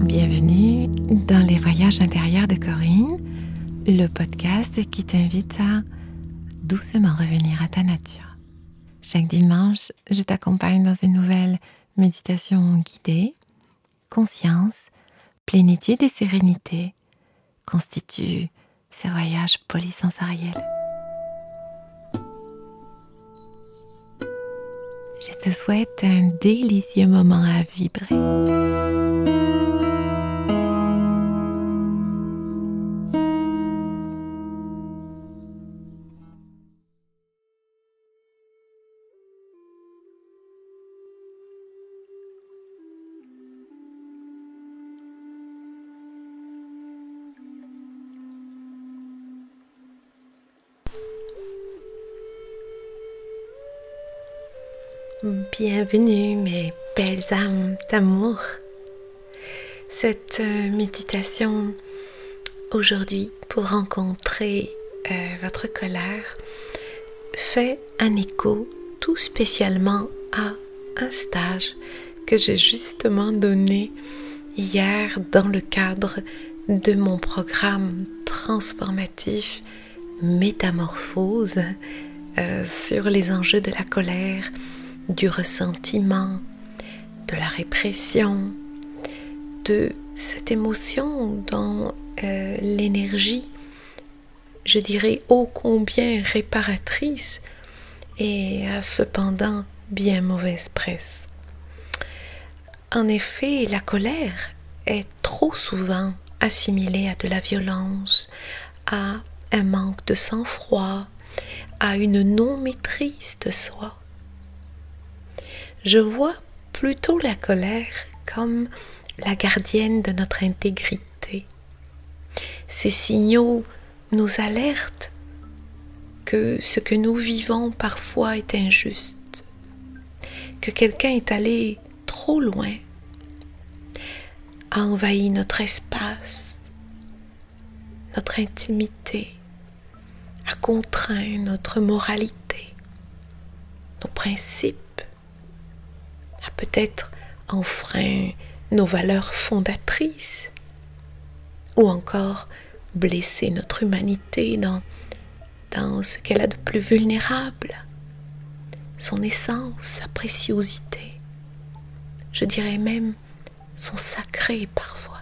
Bienvenue dans les voyages intérieurs de Corinne, le podcast qui t'invite à doucement revenir à ta nature. Chaque dimanche, je t'accompagne dans une nouvelle méditation guidée. Conscience, plénitude et sérénité constituent ce voyage polysensoriel. Je te souhaite un délicieux moment à vibrer. Bienvenue mes belles âmes d'amour. Cette méditation aujourd'hui pour rencontrer votre colère fait un écho tout spécialement à un stage que j'ai justement donné hier dans le cadre de mon programme transformatif Métamorphose sur les enjeux de la colère, du ressentiment, de la répression, de cette émotion dont l'énergie, je dirais ô combien réparatrice, et a cependant bien mauvaise presse. En effet, la colère est trop souvent assimilée à de la violence, à un manque de sang-froid, à une non-maîtrise de soi. Je vois plutôt la colère comme la gardienne de notre intégrité. Ces signaux nous alertent que ce que nous vivons parfois est injuste, que quelqu'un est allé trop loin, a envahi notre espace, notre intimité, a contraint notre moralité, nos principes, a peut-être enfreint nos valeurs fondatrices ou encore blessé notre humanité dans ce qu'elle a de plus vulnérable, son essence, sa préciosité, je dirais même son sacré parfois.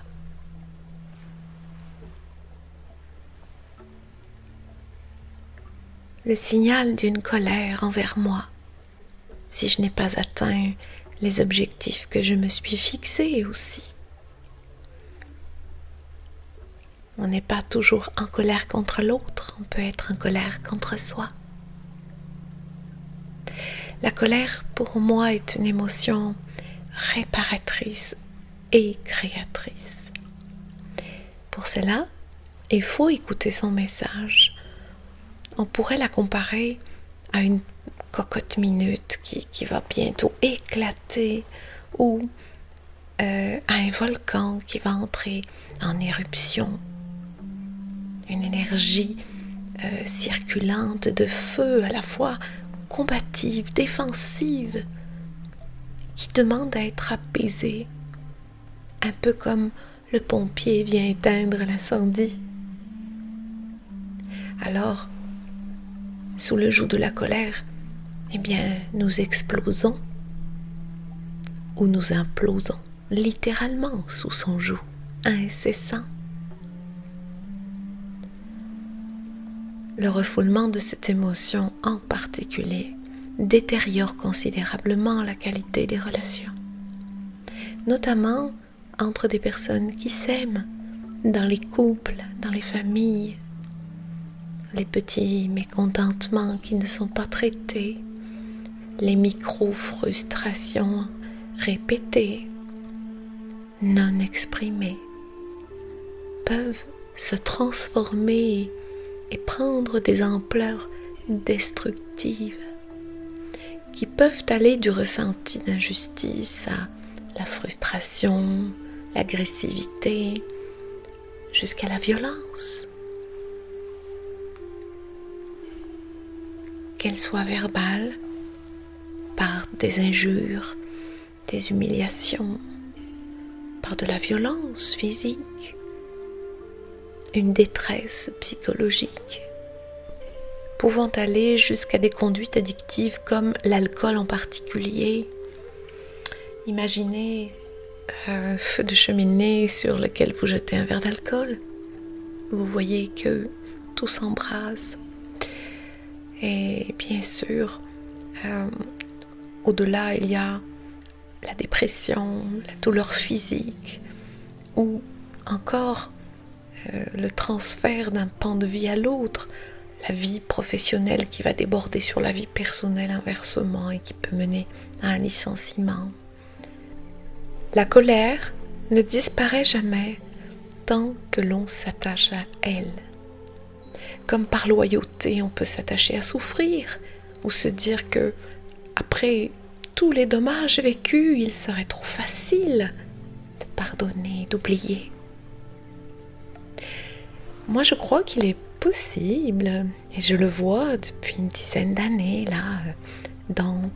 Le signal d'une colère envers moi, si je n'ai pas atteint les objectifs que je me suis fixés aussi. On n'est pas toujours en colère contre l'autre, on peut être en colère contre soi. La colère, pour moi, est une émotion réparatrice et créatrice. Pour cela, il faut écouter son message. On pourrait la comparer à une cocotte minute qui va bientôt éclater ou à un volcan qui va entrer en éruption. Une énergie circulante de feu à la fois combative, défensive, qui demande à être apaisée, un peu comme le pompier vient éteindre l'incendie. Alors, sous le joug de la colère, eh bien, nous explosons ou nous implosons, littéralement sous son joug, incessant. Le refoulement de cette émotion en particulier détériore considérablement la qualité des relations, notamment entre des personnes qui s'aiment, dans les couples, dans les familles, les petits mécontentements qui ne sont pas traités, les micro-frustrations répétées, non exprimées, peuvent se transformer et prendre des ampleurs destructives qui peuvent aller du ressenti d'injustice à la frustration, l'agressivité, jusqu'à la violence. Qu'elle soit verbale, par des injures, des humiliations, par de la violence physique, une détresse psychologique, pouvant aller jusqu'à des conduites addictives comme l'alcool en particulier. Imaginez un feu de cheminée sur lequel vous jetez un verre d'alcool. Vous voyez que tout s'embrase. Et bien sûr, au-delà, il y a la dépression, la douleur physique, ou encore le transfert d'un pan de vie à l'autre, la vie professionnelle qui va déborder sur la vie personnelle inversement et qui peut mener à un licenciement. La colère ne disparaît jamais tant que l'on s'attache à elle. Comme par loyauté, on peut s'attacher à souffrir ou se dire que, après tous les dommages vécus, il serait trop facile de pardonner, d'oublier. Moi, je crois qu'il est possible, et je le vois depuis une dizaine d'années, là, dans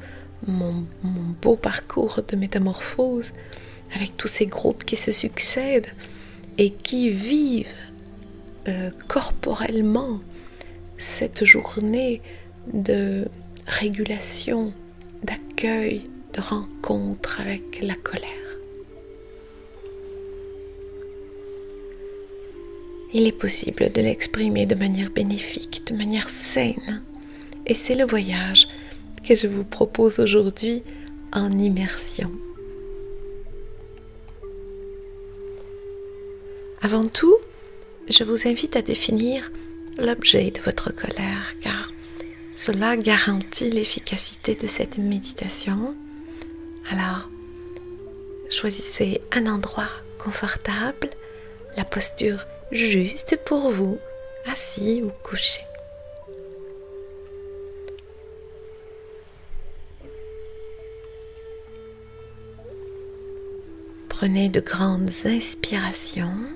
mon beau parcours de métamorphose, avec tous ces groupes qui se succèdent et qui vivent corporellement cette journée de régulation, d'accueil, de rencontre avec la colère. Il est possible de l'exprimer de manière bénéfique, de manière saine. Et c'est le voyage que je vous propose aujourd'hui en immersion. Avant tout, je vous invite à définir l'objet de votre colère, car cela garantit l'efficacité de cette méditation. Alors, choisissez un endroit confortable, la posture juste pour vous, assis ou couché. Prenez de grandes inspirations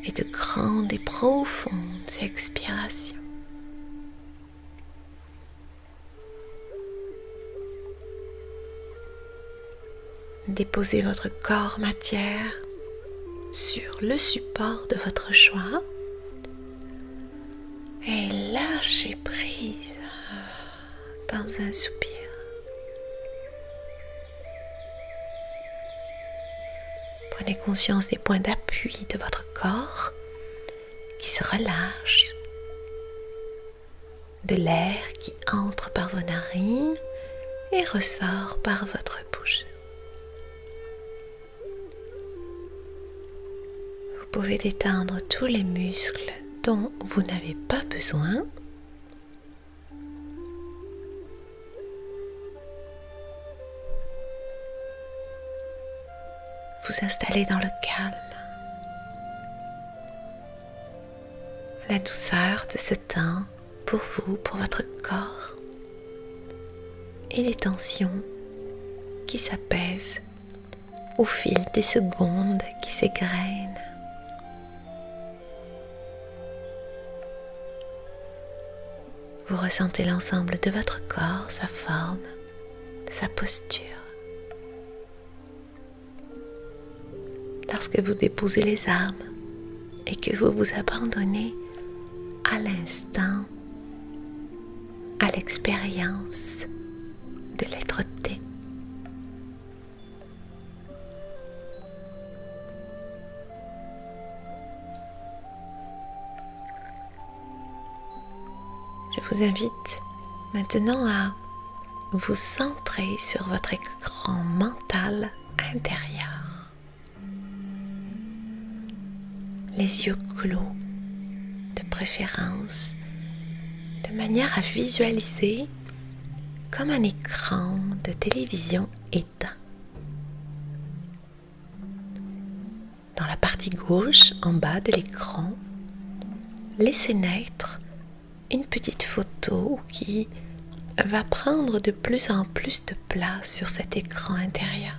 et de grandes et profondes expirations. Déposez votre corps matière sur le support de votre choix et lâchez prise dans un soupir. Prenez conscience des points d'appui de votre corps qui se relâchent, de l'air qui entre par vos narines et ressort par votre bouche. Vous pouvez détendre tous les muscles dont vous n'avez pas besoin. Vous installer dans le calme, la douceur de ce temps pour vous, pour votre corps, et les tensions qui s'apaisent au fil des secondes qui s'égrènent. Vous ressentez l'ensemble de votre corps, sa forme, sa posture. Lorsque vous déposez les armes et que vous vous abandonnez à l'instant, à l'expérience de l'être-té. Je vous invite maintenant à vous centrer sur votre écran mental intérieur. Les yeux clos, de préférence, de manière à visualiser comme un écran de télévision éteint. Dans la partie gauche, en bas de l'écran, laissez naître une petite photo qui va prendre de plus en plus de place sur cet écran intérieur.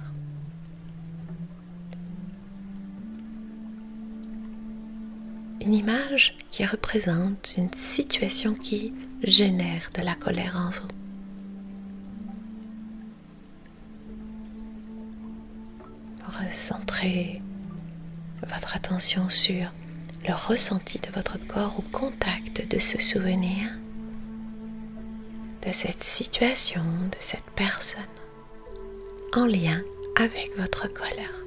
une image qui représente une situation qui génère de la colère en vous. Recentrez votre attention sur le ressenti de votre corps au contact de ce souvenir, de cette situation, de cette personne, en lien avec votre colère.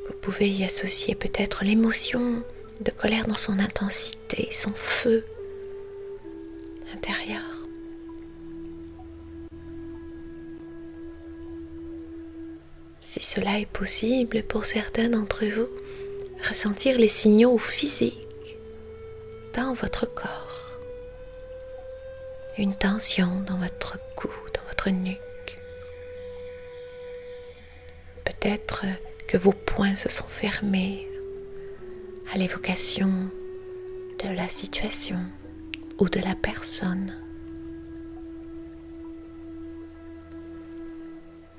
Vous pouvez y associer peut-être l'émotion de colère dans son intensité, son feu intérieur. Si cela est possible pour certains d'entre vous, ressentir les signaux physiques dans votre corps. Une tension dans votre cou, dans votre nuque. Peut-être que vos poings se sont fermés à l'évocation de la situation ou de la personne.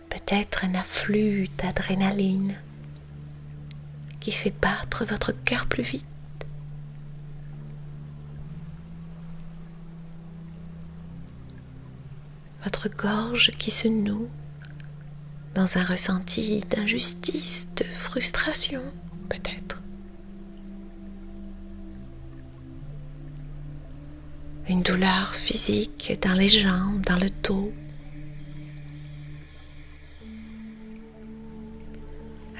Peut-être un afflux d'adrénaline qui fait battre votre cœur plus vite. Votre gorge qui se noue dans un ressenti d'injustice, de frustration, peut-être. Une douleur physique dans les jambes, dans le dos.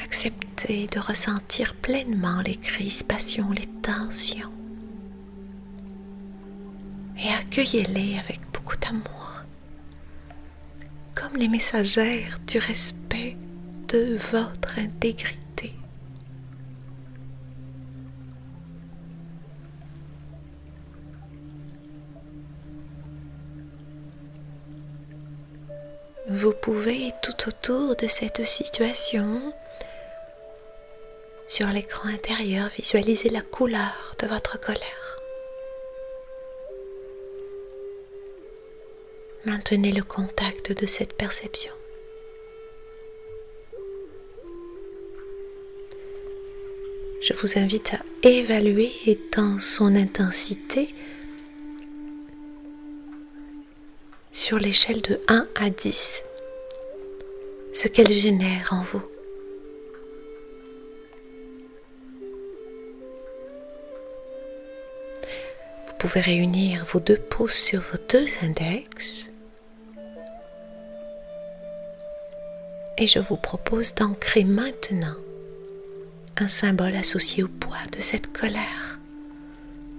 Acceptez de ressentir pleinement les crispations, les tensions. Et accueillez-les avec beaucoup d'amour. Comme les messagères du respect de votre intégrité. Vous pouvez tout autour de cette situation, sur l'écran intérieur, visualiser la couleur de votre colère. Maintenez le contact de cette perception. Je vous invite à évaluer dans son intensité sur l'échelle de 1 à 10 ce qu'elle génère en vous. Vous pouvez réunir vos deux pouces sur vos deux index. Et je vous propose d'ancrer maintenant un symbole associé au poids de cette colère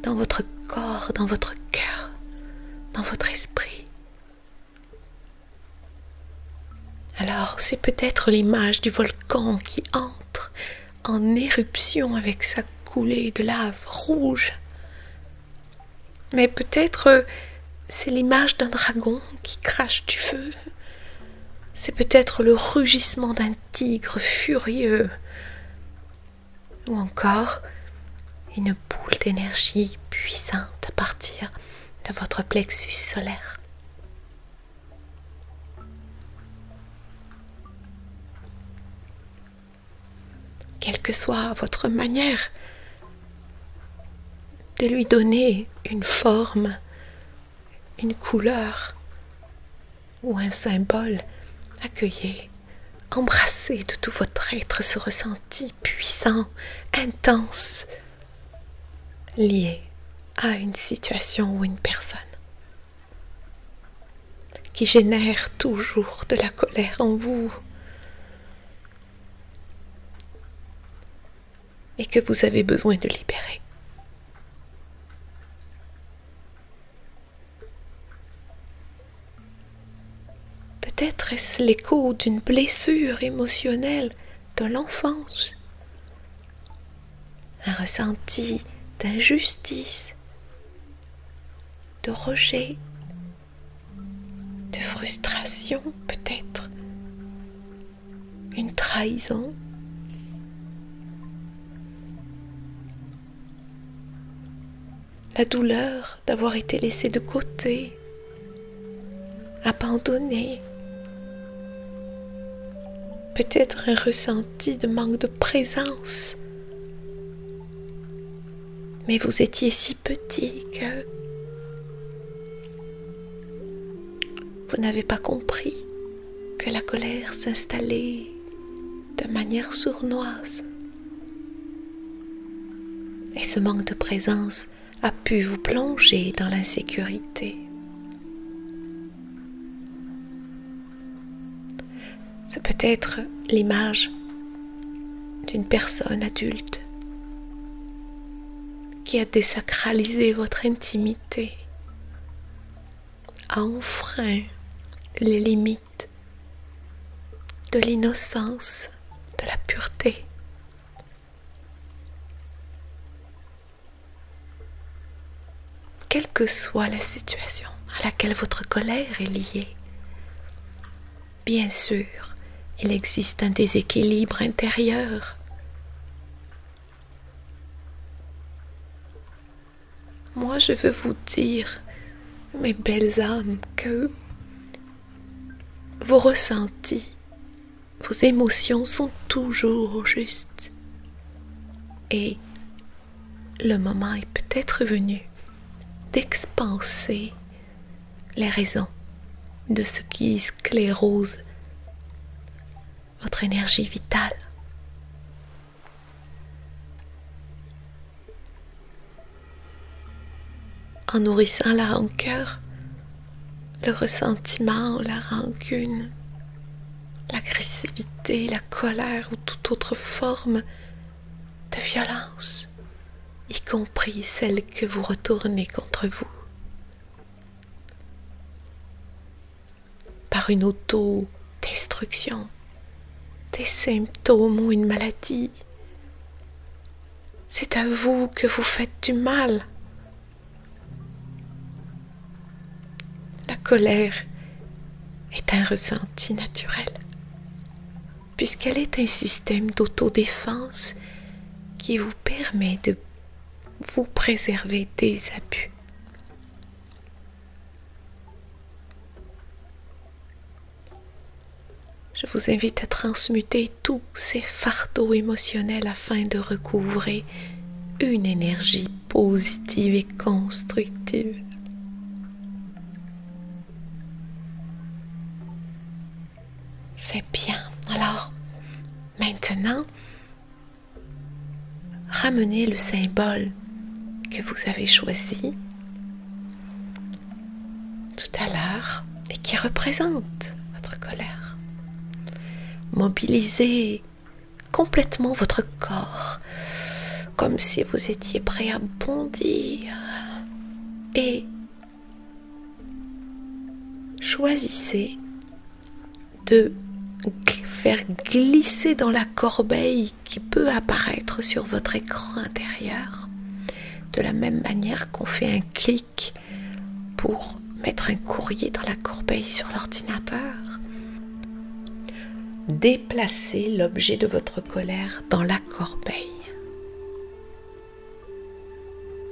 dans votre corps, dans votre cœur, dans votre esprit. Alors, c'est peut-être l'image du volcan qui entre en éruption avec sa coulée de lave rouge. Mais peut-être c'est l'image d'un dragon qui crache du feu. C'est peut-être le rugissement d'un tigre furieux. Ou encore une boule d'énergie puissante à partir de votre plexus solaire. Quelle que soit votre manière de lui donner une forme, une couleur ou un symbole, accueillez, embrassez de tout votre être ce ressenti puissant, intense, lié à une situation ou une personne qui génère toujours de la colère en vous et que vous avez besoin de libérer. Peut-être est-ce l'écho d'une blessure émotionnelle de l'enfance, un ressenti d'injustice, de rejet, de frustration peut-être, une trahison. la douleur d'avoir été laissé de côté, abandonné. Peut-être un ressenti de manque de présence. Mais vous étiez si petit que vous n'avez pas compris que la colère s'installait de manière sournoise. Et ce manque de présence a pu vous plonger dans l'insécurité. C'est peut-être l'image d'une personne adulte qui a désacralisé votre intimité, a enfreint les limites de l'innocence, de la pureté. Quelle que soit la situation à laquelle votre colère est liée, bien sûr, il existe un déséquilibre intérieur. Moi, je veux vous dire, mes belles âmes, que vos ressentis, vos émotions sont toujours justes. Et le moment est peut-être venu d'expanser les raisons de ce qui sclérose votre énergie vitale. En nourrissant la rancœur, le ressentiment, la rancune, l'agressivité, la colère ou toute autre forme de violence, y compris celle que vous retournez contre vous, par une autodestruction, des symptômes ou une maladie. C'est à vous que vous faites du mal. La colère est un ressenti naturel, puisqu'elle est un système d'autodéfense qui vous permet de vous préserver des abus. Je vous invite à transmuter tous ces fardeaux émotionnels afin de recouvrer une énergie positive et constructive. C'est bien. Alors, maintenant, ramenez le symbole que vous avez choisi tout à l'heure et qui représente votre colère. Mobilisez complètement votre corps comme si vous étiez prêt à bondir et choisissez de faire glisser dans la corbeille qui peut apparaître sur votre écran intérieur, de la même manière qu'on fait un clic pour mettre un courrier dans la corbeille sur l'ordinateur. Déplacez l'objet de votre colère dans la corbeille.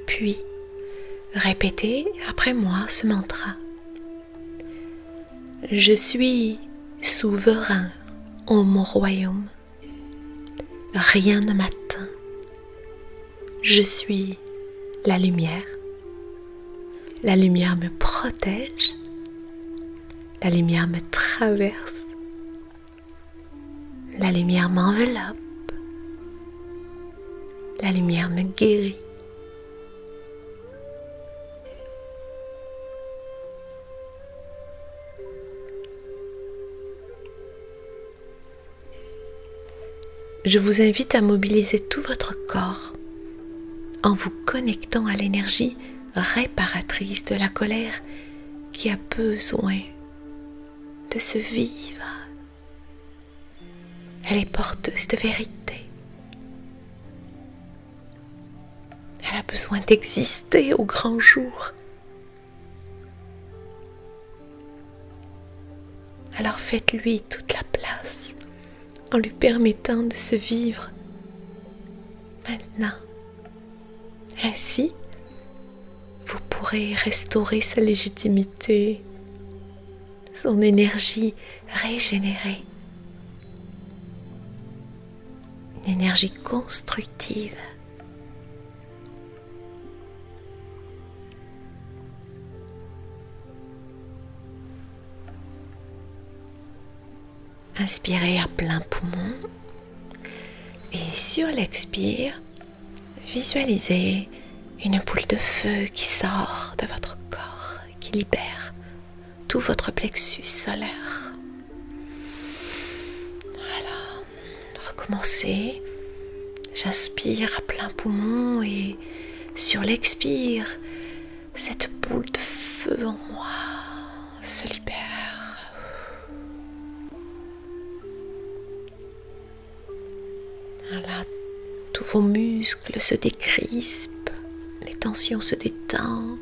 Puis, répétez après moi ce mantra. Je suis souverain en mon royaume. Rien ne m'atteint. Je suis la lumière. La lumière me protège. La lumière me traverse. La lumière m'enveloppe. La lumière me guérit. Je vous invite à mobiliser tout votre corps en vous connectant à l'énergie réparatrice de la colère qui a besoin de se vivre. Elle est porteuse de vérité. Elle a besoin d'exister au grand jour. Alors faites-lui toute la place en lui permettant de se vivre maintenant. Ainsi, pourrez restaurer sa légitimité, son énergie régénérée, une énergie constructive. Inspirez à plein poumon et sur l'expire, visualisez une boule de feu qui sort de votre corps, qui libère tout votre plexus solaire. Voilà, recommencez. J'inspire à plein poumon et sur l'expire, cette boule de feu en moi se libère. Voilà, tous vos muscles se décrispent, les tensions se détendent.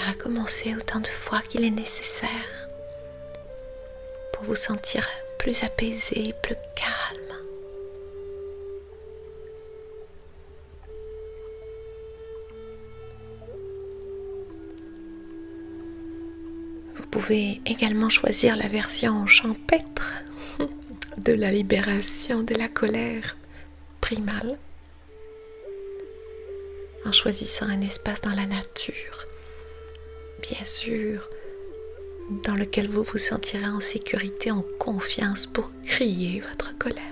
Recommencez autant de fois qu'il est nécessaire pour vous sentir plus apaisé, plus calme. Vous pouvez également choisir la version champêtre de la libération de la colère primale en choisissant un espace dans la nature, bien sûr, dans lequel vous vous sentirez en sécurité, en confiance pour crier votre colère.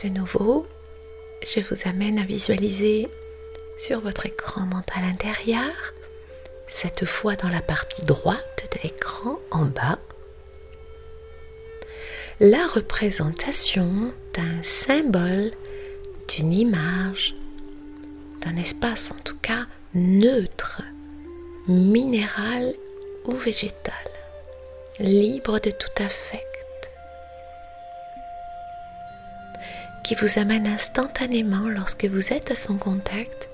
De nouveau, je vous amène à visualiser sur votre écran mental intérieur, cette fois dans la partie droite de l'écran en bas, la représentation d'un symbole, d'une image, d'un espace en tout cas neutre, minéral ou végétal, libre de tout affect, qui vous amène instantanément, lorsque vous êtes à son contact,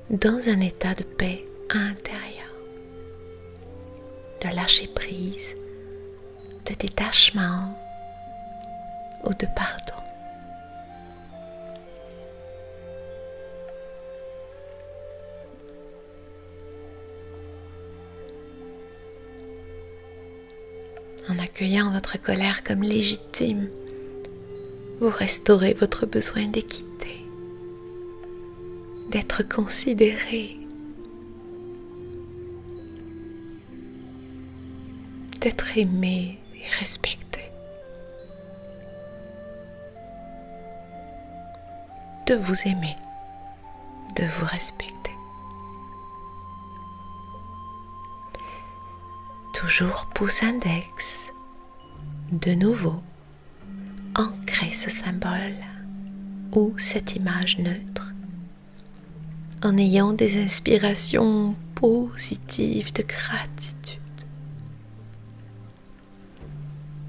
dans un état de paix intérieure, de lâcher prise, de détachement ou de pardon. En accueillant votre colère comme légitime, vous restaurez votre besoin d'équité, d'être considéré, d'être aimé et respecté, de vous aimer, de vous respecter. Toujours pouce index, de nouveau, ancrez ce symbole ou cette image neutre en ayant des inspirations positives de gratitude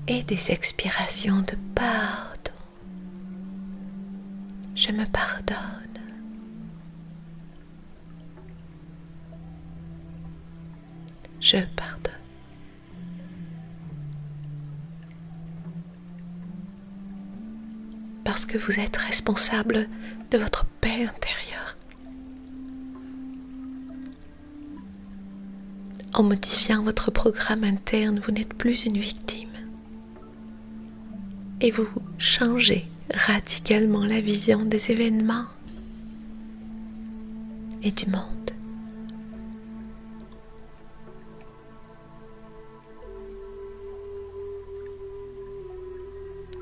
et des expirations de pardon. Je me pardonne. Je pardonne. Parce que vous êtes responsable de votre paix intérieure. En modifiant votre programme interne, vous n'êtes plus une victime. Et vous changez radicalement la vision des événements et du monde.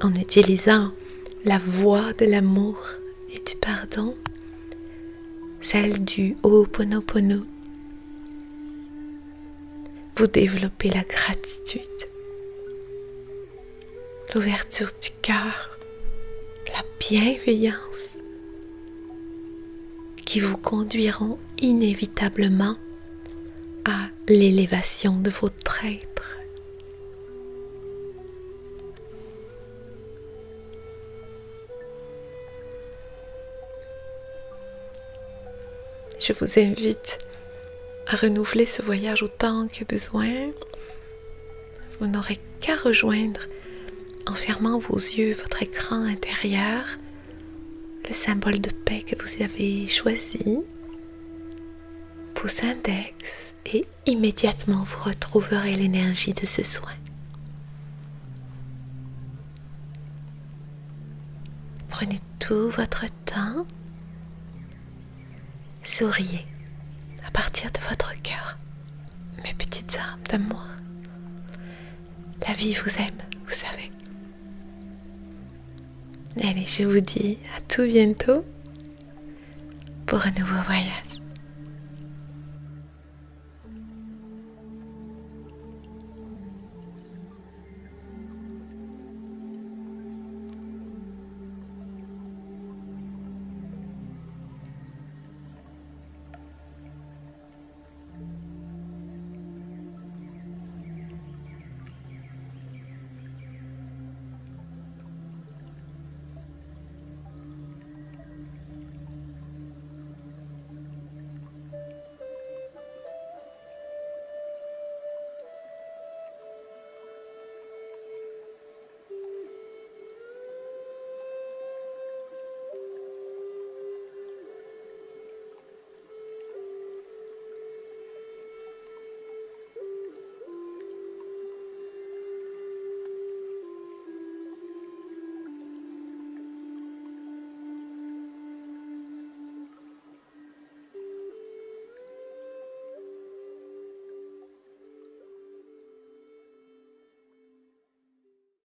En utilisant la voix de l'amour et du pardon, celle du Ho'oponopono, vous développez la gratitude, l'ouverture du cœur, la bienveillance qui vous conduiront inévitablement à l'élévation de votre être. Je vous invite à renouveler ce voyage autant que besoin. Vous n'aurez qu'à rejoindre, en fermant vos yeux, votre écran intérieur, le symbole de paix que vous avez choisi, pouce index, et immédiatement vous retrouverez l'énergie de ce soin. Prenez tout votre temps, souriez à partir de votre cœur, mes petites âmes d'amour. La vie vous aime, vous savez. Allez, je vous dis à tout bientôt pour un nouveau voyage.